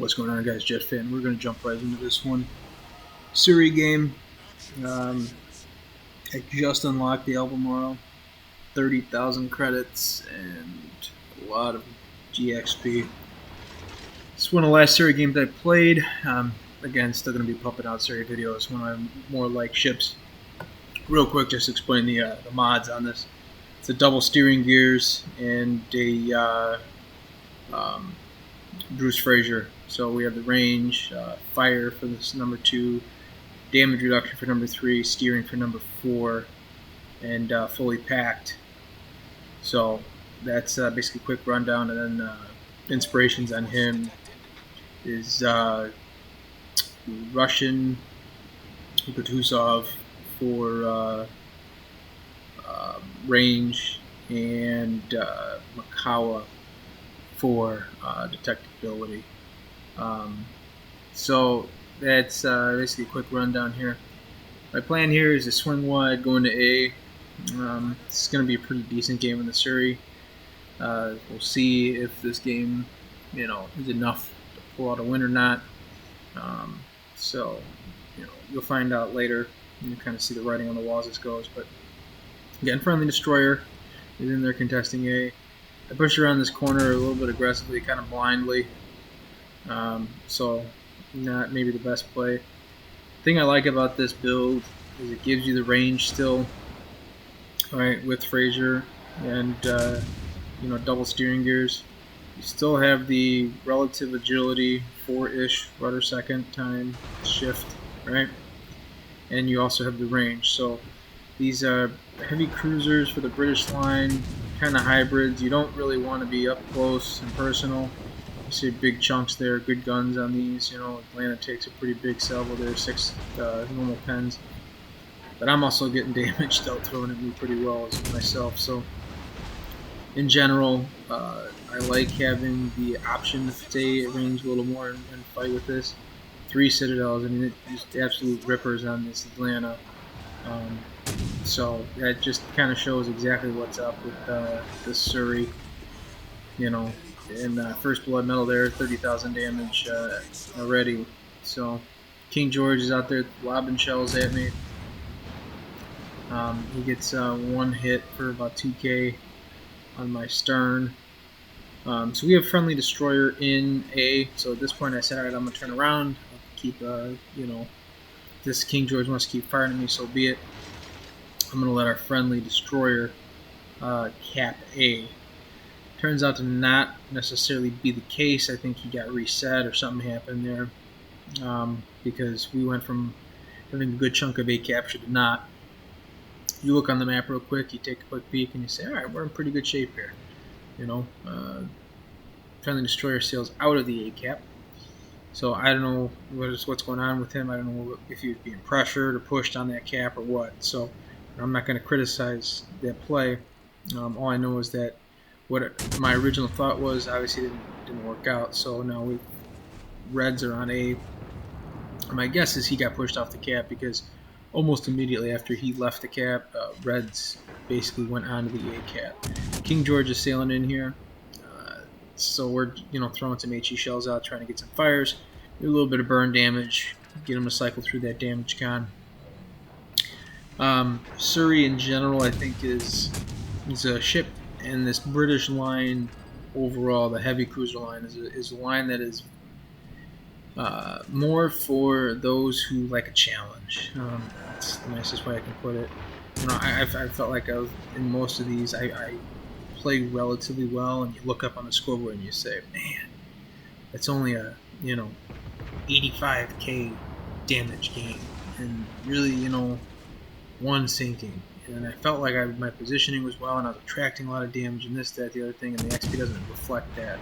What's going on, guys? Jet Fan. We're going to jump right into this one. Surrey game. I just unlocked the Albemarle. 30,000 credits and a lot of GXP. It's one of the last Surrey games I played. Again, still going to be pumping out Surrey videos when I'm more like ships. Real quick, just explain the mods on this. It's a double steering gears and a Bruce Fraser. So we have the range, fire for this number 2, damage reduction for number 3, steering for number 4, and fully packed. So that's basically a quick rundown, and then inspirations on him is Russian Kutuzov for range, and Makawa for detectability. So that's basically a quick rundown here. My plan here is to swing wide, go into A. It's going to be a pretty decent game in the Surrey. We'll see if this game, is enough to pull out a win or not. So, you'll find out later. You kind of see the writing on the walls as it goes. But again, friendly destroyer is in there contesting A. I push around this corner a little bit aggressively, kind of blindly. So not maybe the best play. The thing I like about this build is it gives you the range still, right, with Fraser and double steering gears. You still have the relative agility, 4-ish rudder second time shift, right? And you also have the range. So these are heavy cruisers for the British line, kind of hybrids. You don't really want to be up close and personal. You see big chunks there, good guns on these. Atlanta takes a pretty big salvo there, 6 normal pens. But I'm also getting damage dealt thrown at me pretty well as myself. So in general, I like having the option to stay at range a little more and fight with this. 3 Citadels, I mean, it's just absolute rippers on this Atlanta. So that just kind of shows exactly what's up with the Surrey, and first blood medal there, 30,000 damage already. So King George is out there lobbing shells at me. He gets 1 hit for about 2k on my stern. So we have friendly destroyer in A. So at this point I said, alright, I'm going to turn around. I'll keep, this King George wants to keep firing at me, so be it. I'm going to let our friendly destroyer cap A. Turns out to not necessarily be the case. I think he got reset or something happened there, because we went from having a good chunk of A captured to not. You look on the map real quick, you take a quick peek, and you say, alright, we're in pretty good shape here. Friendly destroyer sails out of the A cap. So I don't know what's going on with him. I don't know if he was being pressured or pushed on that cap or what. So I'm not going to criticize that play. All I know is that what my original thought was obviously didn't work out. So now Reds are on A. My guess is he got pushed off the cap because almost immediately after he left the cap, Reds basically went onto the A cap. King George is sailing in here. So we're throwing some HE shells out, trying to get some fires, do a little bit of burn damage, get him to cycle through that damage con. Surrey in general, I think, is a ship, and this British line overall, the heavy cruiser line, is a line that is more for those who like a challenge. That's the nicest way I can put it. I felt like in most of these, I play relatively well, and you look up on the scoreboard and you say, man, it's only a 85k damage game, and really one sinking. And I felt like my positioning was well, and I was attracting a lot of damage and this, that, the other thing, and the XP doesn't reflect that.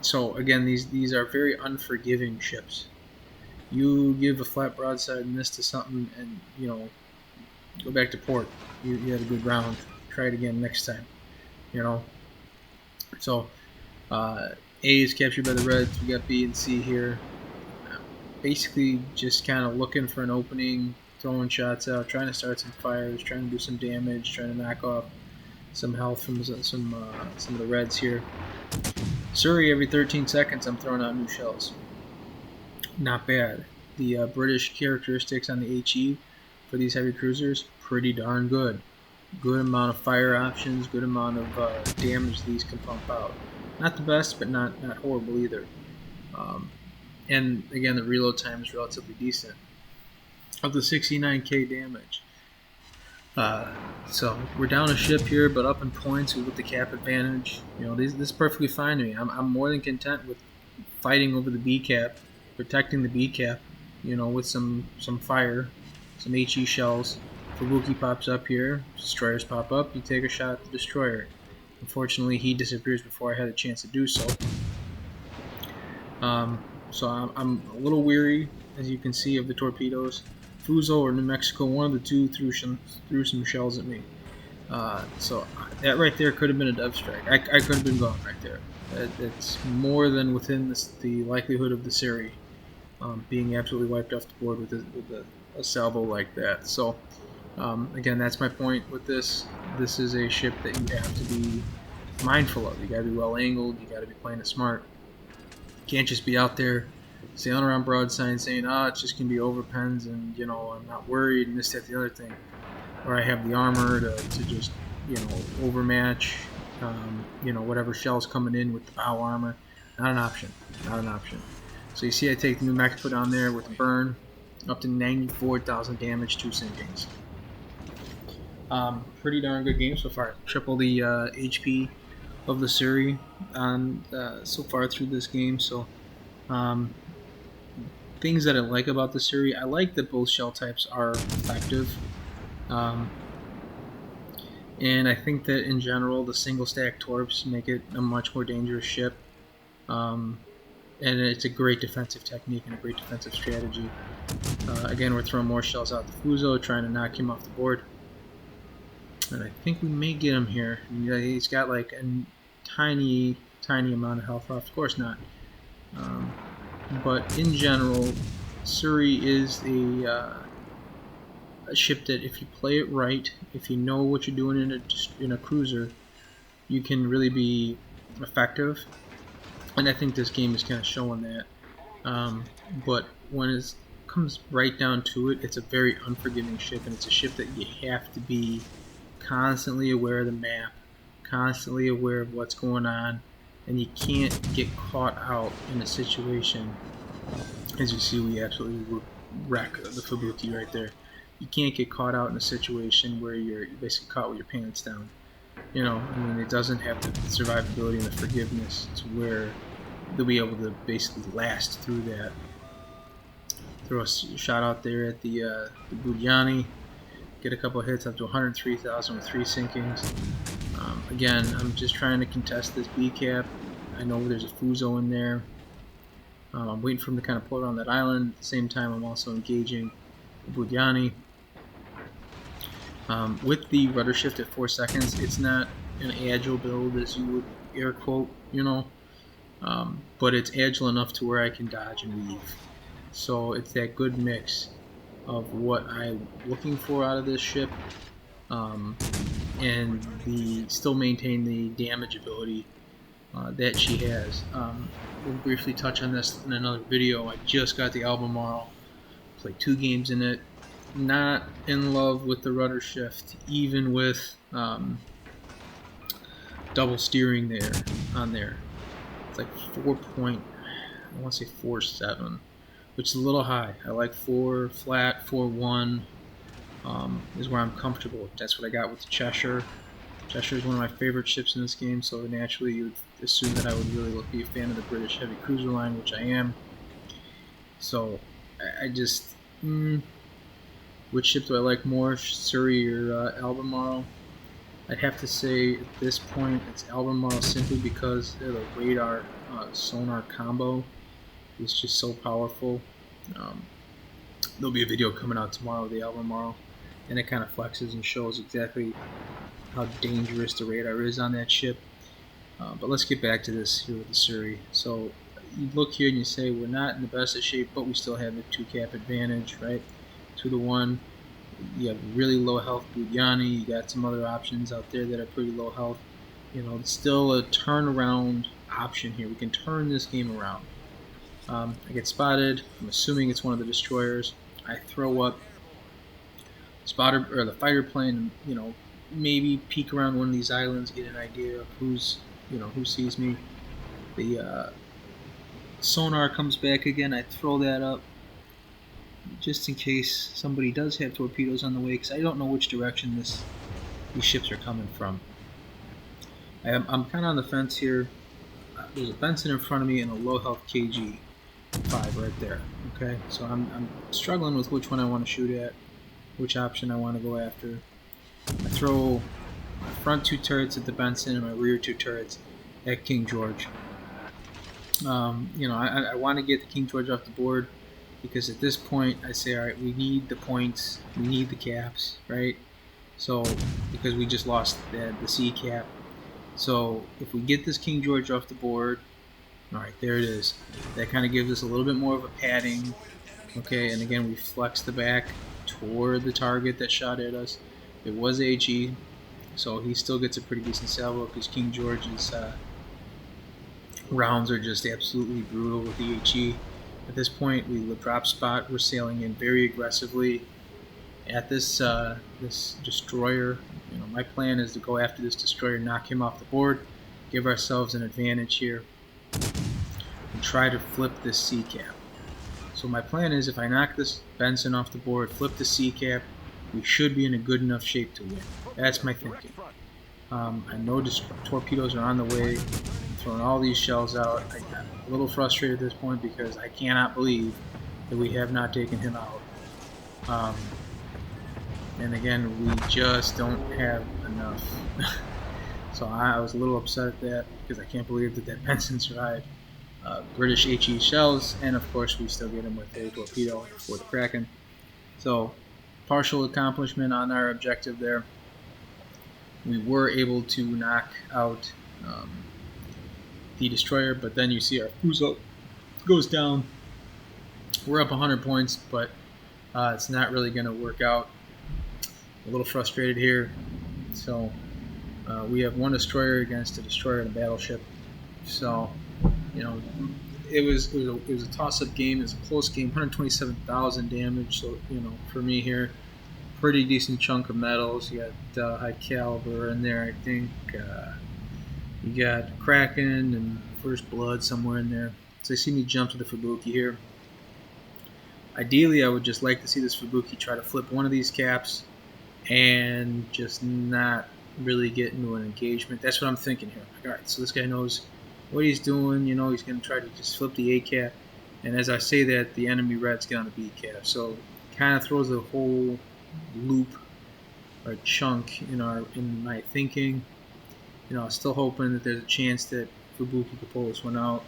So again, these are very unforgiving ships. You give a flat broadside and this to something, and go back to port. You had a good round. Try it again next time. So A is captured by the Reds. We got B and C here. Basically just kind of looking for an opening, throwing shots out, trying to start some fires, trying to do some damage, trying to knock off some health from some of the Reds here. Surrey, every 13 seconds, I'm throwing out new shells. Not bad. The British characteristics on the HE for these heavy cruisers, pretty darn good. Good amount of fire options, good amount of damage these can pump out. Not the best, but not horrible either. Um, and again, the reload time is relatively decent. Of the 69k damage. Uh, so we're down a ship here, but up in points with the cap advantage. You know, this is perfectly fine to me. I'm more than content with fighting over the B cap, protecting the B cap. You know, with some fire, some HE shells. If a Wookiee pops up here, destroyers pop up. You take a shot at the destroyer. Unfortunately, he disappears before I had a chance to do so. So I'm a little weary, as you can see, of the torpedoes. Fuso or New Mexico, one of the two threw some shells at me. So that right there could have been a dove strike. I could have been gone right there. It's more than within the likelihood of the Surrey being absolutely wiped off the board with a salvo like that. So again, that's my point with this. This is a ship that you have to be mindful of. You got to be well angled. You got to be playing it smart. You can't just be out there sailing around broadside saying, it's just going to be overpens and, I'm not worried and this, that, the other thing. Or I have the armor to just, overmatch, whatever shell's coming in with the bow armor. Not an option. Not an option. So you see I take the new Mexico down there with the burn, up to 94,000 damage, 2 sinkings. Pretty darn good game so far. Triple the HP of the Surrey so far through this game. So things that I like about the Surrey, I like that both shell types are effective. And I think that in general, the single stack torps make it a much more dangerous ship. And it's a great defensive technique and a great defensive strategy. Again, we're throwing more shells out the Fuso, trying to knock him off the board. And I think we may get him here. He's got like a tiny amount of health off. Of course not. But in general, Surrey is a ship that if you play it right, if you know what you're doing in a cruiser, you can really be effective. And I think this game is kind of showing that. But when it comes right down to it, it's a very unforgiving ship, and it's a ship that you have to be constantly aware of the map, constantly aware of what's going on, and you can't get caught out in a situation. As you see, we absolutely wreck the Fubuki right there. You can't get caught out in a situation where you're basically caught with your pants down. It doesn't have the survivability and the forgiveness to where they'll be able to basically last through that. Throw a shot out there at the Budyani, get a couple of hits up to 103,000 with 3 sinkings. Again, I'm just trying to contest this B cap. I know there's a Fuso in there. I'm waiting for him to kind of pull around that island. At the same time, I'm also engaging the Budyani. With the rudder shift at 4 seconds, it's not an agile build as you would air quote, but it's agile enough to where I can dodge and weave. So it's that good mix of what I'm looking for out of this ship, and still maintain the damage ability that she has. We'll briefly touch on this in another video. I just got the Albemarle, played 2 games in it. Not in love with the rudder shift, even with double steering on there. It's like 4 point, I want to say 4.7, which is a little high. I like 4 flat, 4.1 is where I'm comfortable. That's what I got with the Cheshire. Cheshire is one of my favorite ships in this game, so naturally you would assume that I would really be a fan of the British heavy cruiser line, which I am. So I just... which ship do I like more, Surrey or Albemarle? I'd have to say at this point it's Albemarle simply because the radar sonar combo is just so powerful. There'll be a video coming out tomorrow of the Albemarle, and it kind of flexes and shows exactly how dangerous the radar is on that ship. But let's get back to this here with the Surrey. So you look here and you say we're not in the best of shape, but we still have the 2 cap advantage, right? 2-1. You have really low health Budyani. You got some other options out there that are pretty low health. It's still a turnaround option here. We can turn this game around. I get spotted. I'm assuming it's one of the destroyers. I throw up spotter or the fighter plane, and maybe peek around one of these islands, get an idea of who sees me. The sonar comes back again. I throw that up just in case somebody does have torpedoes on the way, because I don't know which direction these ships are coming from. I'm kind of on the fence here. There's a Benson in front of me and a low health KG 5 right there. Okay, so I'm struggling with which one I want to shoot at, which option I want to go after. I throw my front 2 turrets at the Benson and my rear 2 turrets at King George. I want to get the King George off the board, because at this point I say, all right, we need the points, we need the caps, right? So because we just lost the C cap, so if we get this King George off the board, all right, there it is. That kind of gives us a little bit more of a padding. Okay, and again we flex the back toward the target that shot at us. It was HE, so he still gets a pretty decent salvo, because King George's rounds are just absolutely brutal with the HE. At this point, we drop spot. We're sailing in very aggressively at this destroyer. My plan is to go after this destroyer, knock him off the board, give ourselves an advantage here, and try to flip this C cap. So my plan is, if I knock this Benson off the board, flip the C cap, we should be in a good enough shape to win. That's my thinking. I know torpedoes are on the way. I'm throwing all these shells out. I'm a little frustrated at this point, because I cannot believe that we have not taken him out. And again, we just don't have enough. So I was a little upset at that, because I can't believe that Benson survived British HE shells, and of course we still get him with a torpedo for the Kraken. So partial accomplishment on our objective there. We were able to knock out the destroyer, but then you see our Fuso goes down. We're up 100 points, but it's not really going to work out. A little frustrated here. So we have one destroyer against a destroyer and a battleship. So it was a toss-up game. It was a close game. 127,000 damage. So for me here, pretty decent chunk of medals. You got high caliber in there, I think. You got Kraken and First Blood somewhere in there. So you see me jump to the Fubuki here. Ideally, I would just like to see this Fubuki try to flip one of these caps and just not really get into an engagement. That's what I'm thinking here. All right, so this guy knows what he's doing. He's going to try to just flip the A cap. And as I say that, the enemy Reds get on the B cap. So it kind of throws a whole loop or chunk in my thinking. Still hoping that there's a chance that Fubuki could pull this one out.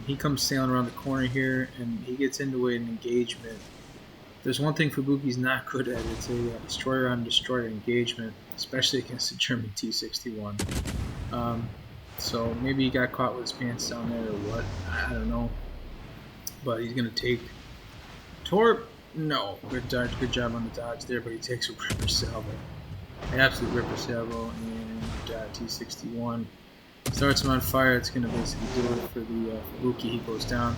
He comes sailing around the corner here, and he gets into an engagement. There's one thing Fubuki's not good at. It's a destroyer on destroyer engagement, especially against the German T-61. So maybe he got caught with his pants down there or what. I don't know. But he's going to take Torp. No, good job on the dodge there, but he takes a ripper salvo. Absolute ripper salvo, and T-61 starts him on fire. It's going to basically do it for the Fubuki. He goes down.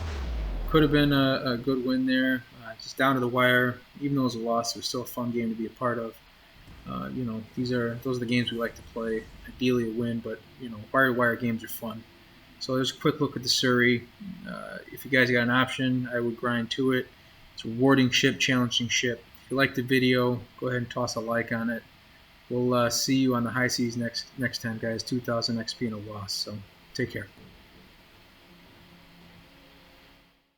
Could have been a good win there. Just down to the wire. Even though it was a loss, it was still a fun game to be a part of. Those are the games we like to play. Ideally a win, but wire-to-wire games are fun. So there's a quick look at the Surrey. If you guys got an option, I would grind to it. It's a rewarding ship, challenging ship. If you like the video, go ahead and toss a like on it. We'll see you on the high seas next time, guys. 2,000 XP and a loss. So take care.